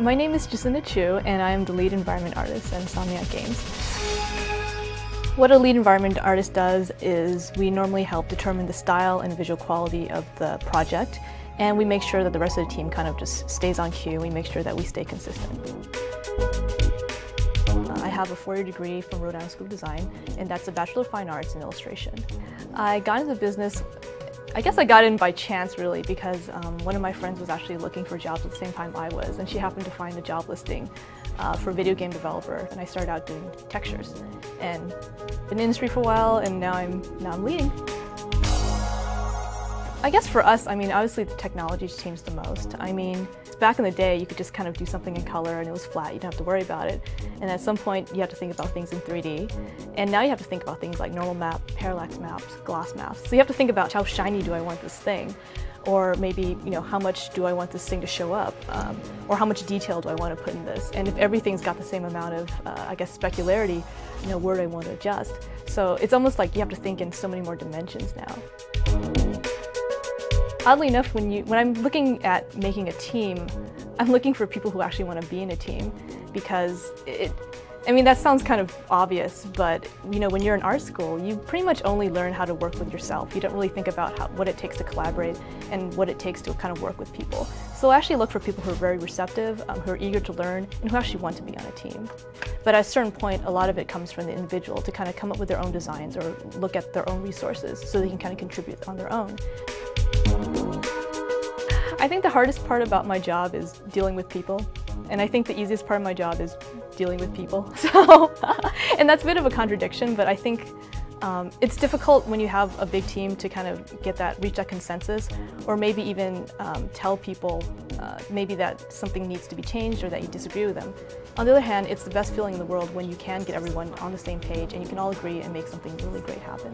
My name is Jacinda and I am the lead environment artist at Insomniac Games. What a lead environment artist does is we normally help determine the style and visual quality of the project, and we make sure that the rest of the team kind of just stays on cue. We make sure that we stay consistent. I have a 4-year degree from Rhode Island School of Design, and that's a Bachelor of Fine Arts in Illustration. I got into the business, I guess I got in by chance really, because one of my friends was actually looking for jobs at the same time I was, and she happened to find a job listing for a video game developer, and I started out doing textures. And been in the industry for a while, and now I'm leading. I guess for us, I mean, obviously the technology's changed the most. I mean, back in the day, you could just kind of do something in color and it was flat, you didn't have to worry about it. And at some point, you have to think about things in 3D. And now you have to think about things like normal map, parallax maps, gloss maps. So you have to think about how shiny do I want this thing? Or maybe, you know, how much do I want this thing to show up? Or how much detail do I want to put in this? And if everything's got the same amount of, I guess, specularity, you know, where do I want to adjust? So it's almost like you have to think in so many more dimensions now. Oddly enough, when I'm looking at making a team, I'm looking for people who actually want to be in a team, because I mean, that sounds kind of obvious, but you know, when you're in art school, you pretty much only learn how to work with yourself. You don't really think about what it takes to collaborate and what it takes to kind of work with people. So I actually look for people who are very receptive, who are eager to learn, and who actually want to be on a team. But at a certain point, a lot of it comes from the individual to kind of come up with their own designs or look at their own resources so they can kind of contribute on their own. I think the hardest part about my job is dealing with people, and I think the easiest part of my job is dealing with people. So, and that's a bit of a contradiction, but I think it's difficult when you have a big team to kind of reach that consensus, or maybe even tell people maybe that something needs to be changed or that you disagree with them. On the other hand, it's the best feeling in the world when you can get everyone on the same page and you can all agree and make something really great happen.